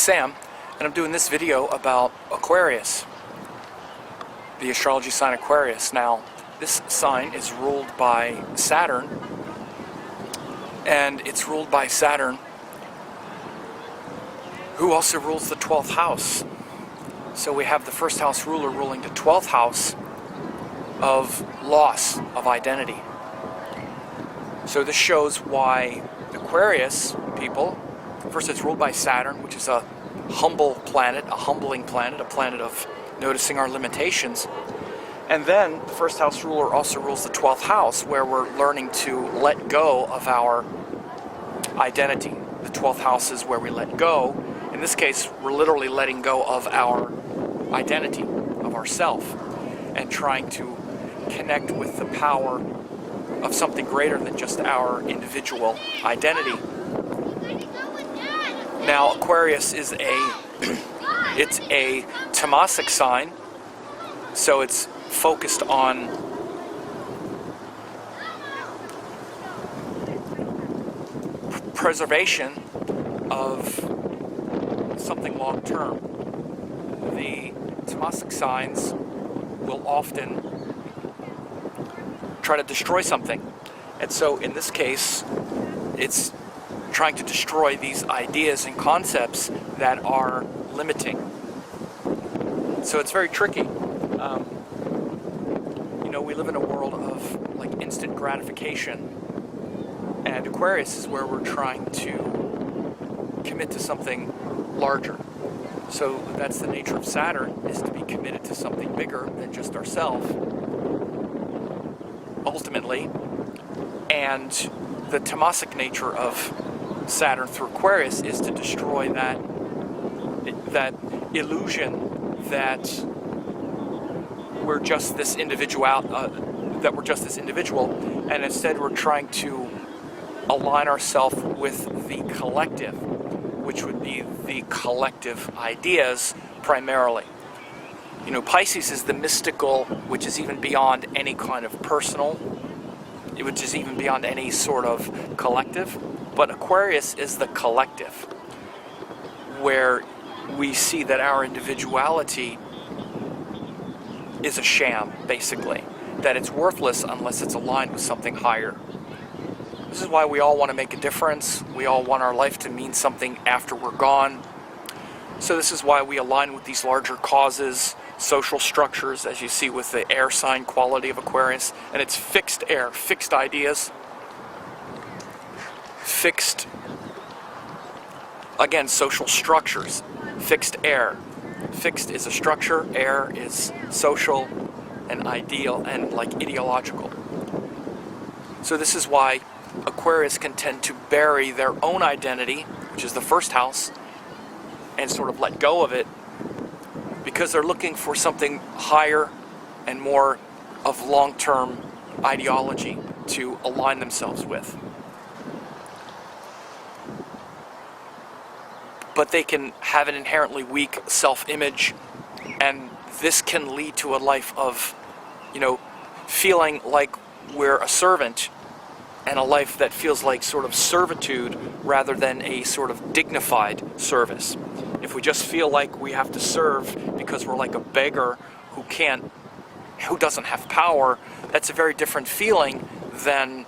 Sam, and I'm doing this video about Aquarius, the astrology sign Aquarius. Now, this sign is ruled by Saturn, and it's ruled by Saturn, who also rules the 12th house. So we have the first house ruler ruling the 12th house of loss of identity. So this shows why Aquarius people, first it's ruled by Saturn, which is a humble planet, a humbling planet, a planet of noticing our limitations. And then the first house ruler also rules the 12th house, where we're learning to let go of our identity. The 12th house is where we let go. In this case, we're literally letting go of our identity, of ourself, and trying to connect with the power of something greater than just our individual identity. Now, Aquarius is it's a Tamasic sign, so it's focused on preservation of something long term. The Tamasic signs will often try to destroy something, and so in this case it's trying to destroy these ideas and concepts that are limiting. So it's very tricky. We live in a world of like instant gratification, and Aquarius is where we're trying to commit to something larger. So that's the nature of Saturn, is to be committed to something bigger than just ourselves, ultimately. And the Tamasic nature of Saturn through Aquarius is to destroy that illusion that we're just this individual, and instead we're trying to align ourselves with the collective, which would be the collective ideas primarily. Pisces is the mystical, which is even beyond any kind of personal, which is even beyond any sort of collective. But Aquarius is the collective, where we see that our individuality is a sham, basically. That it's worthless unless it's aligned with something higher. This is why we all want to make a difference. We all want our life to mean something after we're gone. So this is why we align with these larger causes, social structures, as you see with the air sign quality of Aquarius. And it's fixed air, fixed ideas, fixed, again, social structures, fixed air. Fixed is a structure, air is social and ideal and like ideological. So this is why Aquarius can tend to bury their own identity, which is the first house, and sort of let go of it, because they're looking for something higher and more of long-term ideology to align themselves with. But they can have an inherently weak self-image, and this can lead to a life of, feeling like we're a servant, and a life that feels like sort of servitude rather than a sort of dignified service. If we just feel like we have to serve because we're like a beggar who doesn't have power, that's a very different feeling than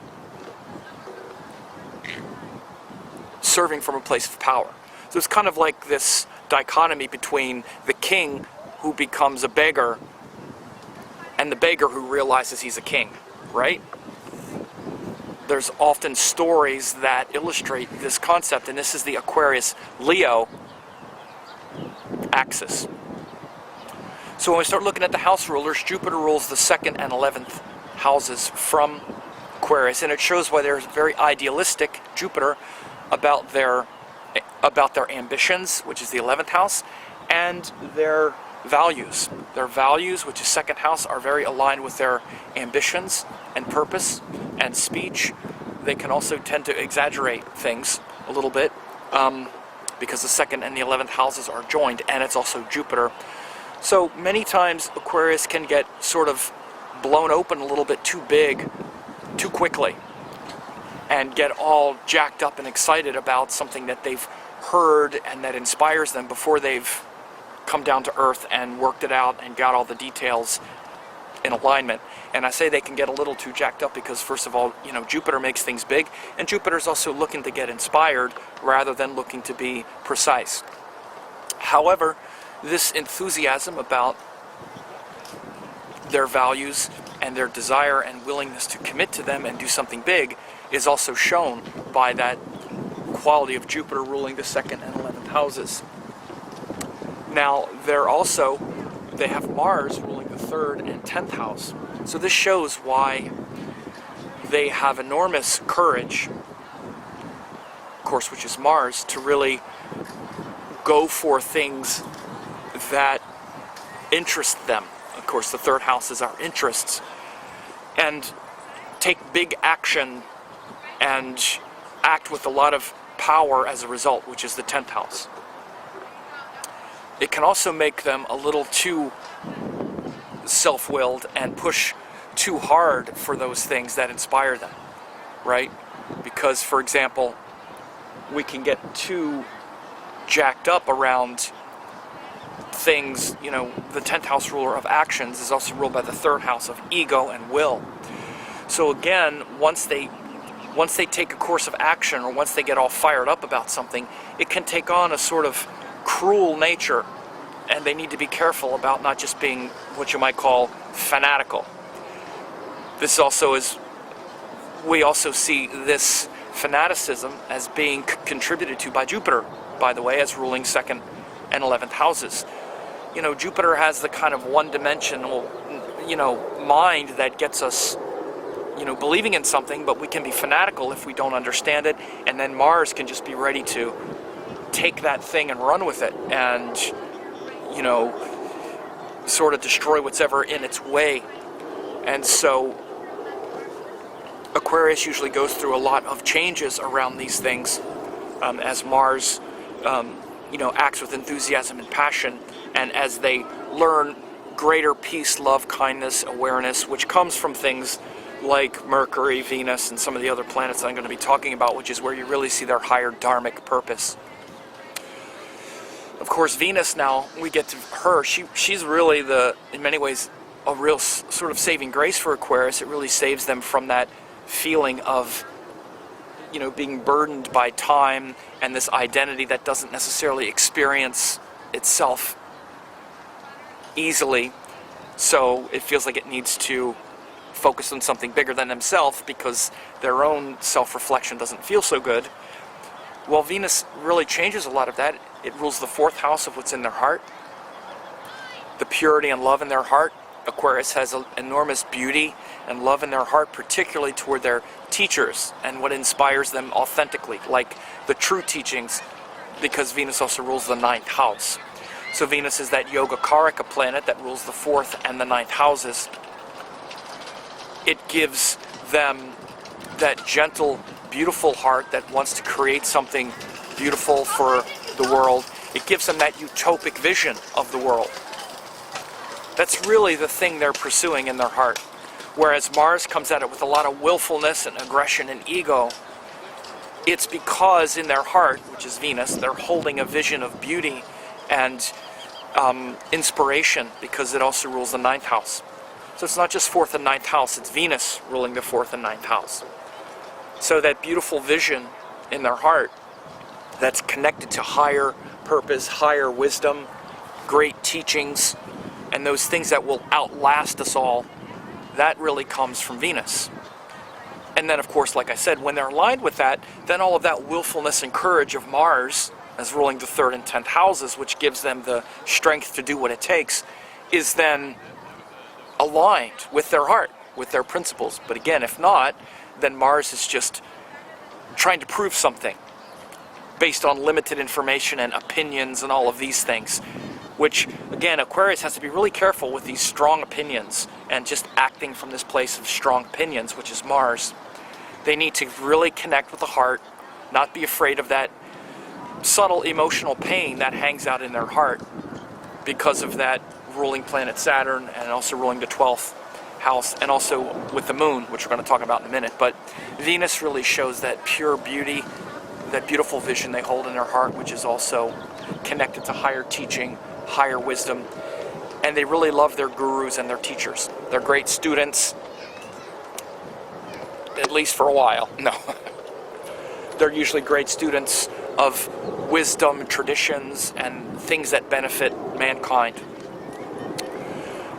serving from a place of power. So it's kind of like this dichotomy between the king who becomes a beggar and the beggar who realizes he's a king, right? There's often stories that illustrate this concept, and this is the Aquarius-Leo axis. So when we start looking at the house rulers, Jupiter rules the 2nd and 11th houses from Aquarius, and it shows why they're very idealistic, Jupiter, about their ambitions, which is the 11th house, and their values. Their values, which is 2nd house, are very aligned with their ambitions and purpose and speech. They can also tend to exaggerate things a little bit because the 2nd and the 11th houses are joined, and it's also Jupiter. So many times Aquarius can get sort of blown open a little bit too big, too quickly, and get all jacked up and excited about something that they've heard and that inspires them before they've come down to Earth and worked it out and got all the details in alignment. And I say they can get a little too jacked up because, first of all, you know, Jupiter makes things big, and Jupiter's also looking to get inspired rather than looking to be precise. However, this enthusiasm about their values and their desire and willingness to commit to them and do something big is also shown by that quality of Jupiter ruling the 2nd and 11th houses. Now, they have Mars ruling the 3rd and 10th house. So this shows why they have enormous courage, of course, which is Mars, to really go for things that interest them. Of course, the 3rd house is our interests. And take big action and act with a lot of power as a result, which is the 10th house. It can also make them a little too self-willed and push too hard for those things that inspire them, right? Because, for example, we can get too jacked up around things. You know, the 10th house ruler of actions is also ruled by the 3rd house of ego and will. So again, once they take a course of action, or once they get all fired up about something, it can take on a sort of cruel nature, and they need to be careful about not just being what you might call fanatical. This also is, we also see this fanaticism as being contributed to by Jupiter, by the way, as ruling 2nd and 11th houses. You know, Jupiter has the kind of one-dimensional, you know, mind that gets us, you know, believing in something, but we can be fanatical if we don't understand it, and then Mars can just be ready to take that thing and run with it and, you know, sort of destroy what's ever in its way. And so Aquarius usually goes through a lot of changes around these things as Mars, you know, acts with enthusiasm and passion, and as they learn greater peace, love, kindness, awareness, which comes from things like Mercury, Venus, and some of the other planets that I'm going to be talking about, which is where you really see their higher dharmic purpose. Of course, Venus, now we get to her, she's really in many ways, a real sort of saving grace for Aquarius. It really saves them from that feeling of, you know, being burdened by time and this identity that doesn't necessarily experience itself easily. So it feels like it needs to focus on something bigger than themselves because their own self-reflection doesn't feel so good. Well, Venus really changes a lot of that. It rules the 4th house of what's in their heart, the purity and love in their heart. Aquarius has an enormous beauty and love in their heart, particularly toward their teachers and what inspires them authentically, like the true teachings, because Venus also rules the 9th house. So Venus is that Yogacaraka planet that rules the 4th and the 9th houses. It gives them that gentle, beautiful heart that wants to create something beautiful for the world. It gives them that utopic vision of the world. That's really the thing they're pursuing in their heart. Whereas Mars comes at it with a lot of willfulness and aggression and ego. It's because in their heart, which is Venus, they're holding a vision of beauty and inspiration, because it also rules the 9th house. So it's not just 4th and 9th house, it's Venus ruling the 4th and 9th house. So that beautiful vision in their heart that's connected to higher purpose, higher wisdom, great teachings, and those things that will outlast us all, that really comes from Venus. And then, of course, like I said, when they're aligned with that, then all of that willfulness and courage of Mars, as ruling the 3rd and 10th houses, which gives them the strength to do what it takes, is then aligned with their heart, with their principles. But again, if not, then Mars is just trying to prove something based on limited information and opinions and all of these things, which, again, Aquarius has to be really careful with these strong opinions and just acting from this place of strong opinions, which is Mars. They need to really connect with the heart, not be afraid of that subtle emotional pain that hangs out in their heart because of that ruling planet Saturn, and also ruling the 12th house, and also with the moon, which we're going to talk about in a minute. But Venus really shows that pure beauty that beautiful vision they hold in their heart, which is also connected to higher teaching, higher wisdom. And they really love their gurus and their teachers. They're great students, at least for a while. No. They're usually great students of wisdom, traditions, and things that benefit mankind.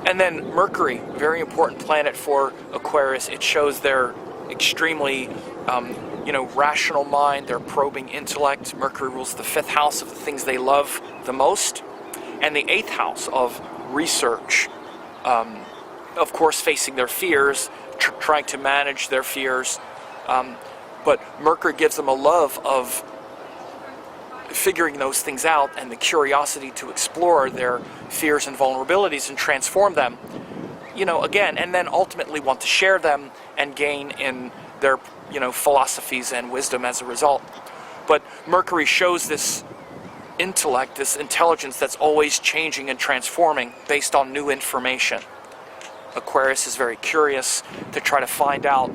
And then Mercury, very important planet for Aquarius. It shows their extremely, rational mind, their probing intellect. Mercury rules the 5th house of the things they love the most, and the 8th house of research. Of course, facing their fears, trying to manage their fears. But Mercury gives them a love of figuring those things out and the curiosity to explore their fears and vulnerabilities and transform them, again, and then ultimately want to share them and gain in their, philosophies and wisdom as a result. But Mercury shows this intellect, this intelligence that's always changing and transforming based on new information. Aquarius is very curious to try to find out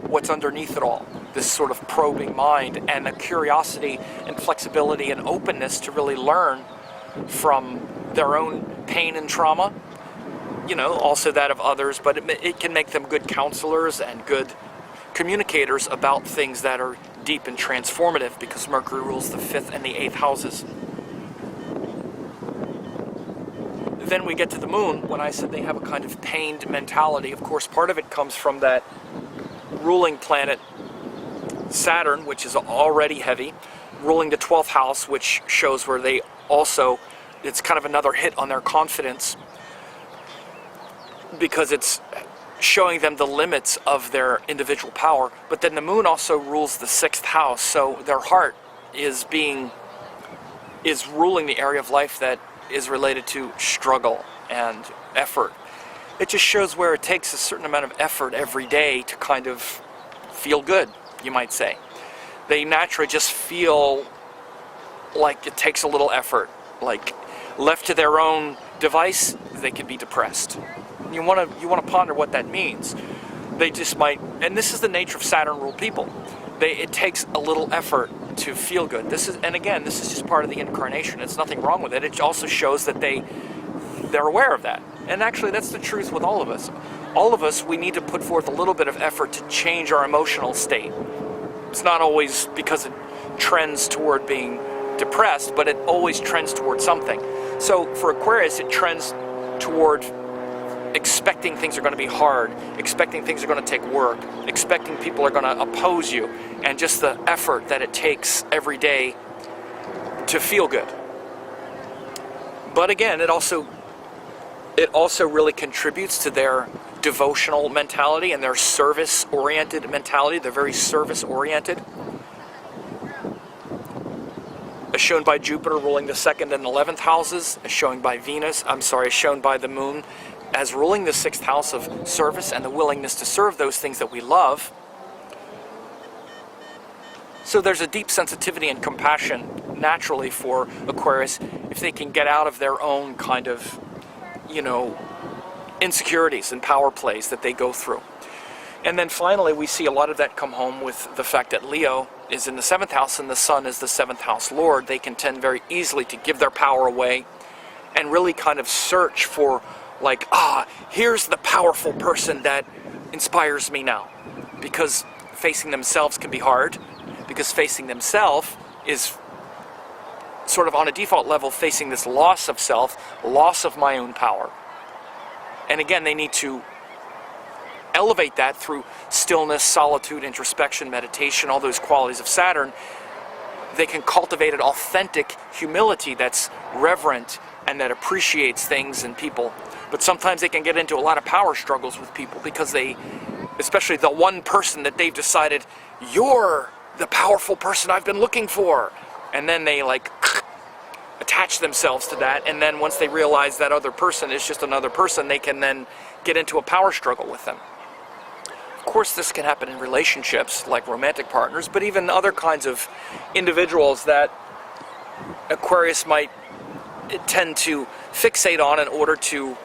what's underneath it all. This sort of probing mind and a curiosity and flexibility and openness to really learn from their own pain and trauma, also that of others, but it can make them good counselors and good communicators about things that are deep and transformative, because Mercury rules the 5th and the 8th houses. Then we get to the moon. When I said they have a kind of pained mentality, of course part of it comes from that ruling planet Saturn, which is already heavy, ruling the 12th house, which shows where they also, it's kind of another hit on their confidence, because it's showing them the limits of their individual power. But then the moon also rules the 6th house, so their heart is ruling the area of life that is related to struggle and effort. It just shows where it takes a certain amount of effort every day to kind of feel good, you might say. They naturally just feel like it takes a little effort. Like, left to their own device, they can be depressed. You want to ponder what that means. They just might, and this is the nature of Saturn-ruled people. It takes a little effort to feel good. This is just part of the incarnation. It's nothing wrong with it. It also shows that they're aware of that. And actually, that's the truth with all of us. All of us, we need to put forth a little bit of effort to change our emotional state. It's not always because it trends toward being depressed, but it always trends toward something. So for Aquarius, it trends toward expecting things are going to be hard, expecting things are going to take work, expecting people are going to oppose you, and just the effort that it takes every day to feel good. But again, it also really contributes to their devotional mentality and their service-oriented mentality. They're very service-oriented, as shown by Jupiter ruling the 2nd and 11th houses, as shown by shown by the moon as ruling the 6th house of service and the willingness to serve those things that we love. So there's a deep sensitivity and compassion naturally for Aquarius if they can get out of their own kind of, insecurities and power plays that they go through. And then finally, we see a lot of that come home with the fact that Leo is in the 7th house and the Sun is the 7th house Lord. They can tend very easily to give their power away and really kind of search for, like, here's the powerful person that inspires me now. Because facing themselves can be hard, because facing themselves is sort of on a default level facing this loss of self, loss of my own power. And again, they need to elevate that through stillness, solitude, introspection, meditation, all those qualities of Saturn. They can cultivate an authentic humility that's reverent and that appreciates things and people. But sometimes they can get into a lot of power struggles with people because especially the one person that they've decided, you're the powerful person I've been looking for. And then they attach themselves to that, and then once they realize that other person is just another person, they can then get into a power struggle with them. Of course, this can happen in relationships, like romantic partners, but even other kinds of individuals that Aquarius might tend to fixate on in order to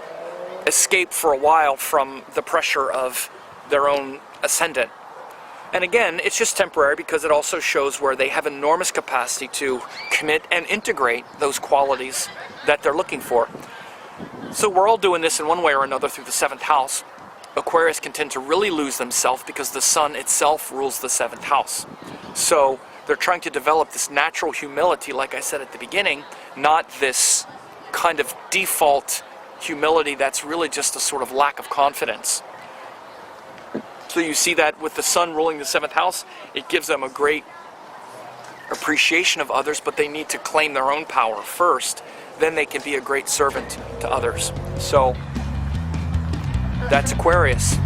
escape for a while from the pressure of their own ascendant. And again, it's just temporary because it also shows where they have enormous capacity to commit and integrate those qualities that they're looking for. So we're all doing this in one way or another through the 7th house. Aquarius can tend to really lose themselves because the sun itself rules the 7th house. So they're trying to develop this natural humility, like I said at the beginning, not this kind of default humility that's really just a sort of lack of confidence. So you see that with the sun ruling the 7th house, it gives them a great appreciation of others, but they need to claim their own power first. Then they can be a great servant to others. So that's Aquarius.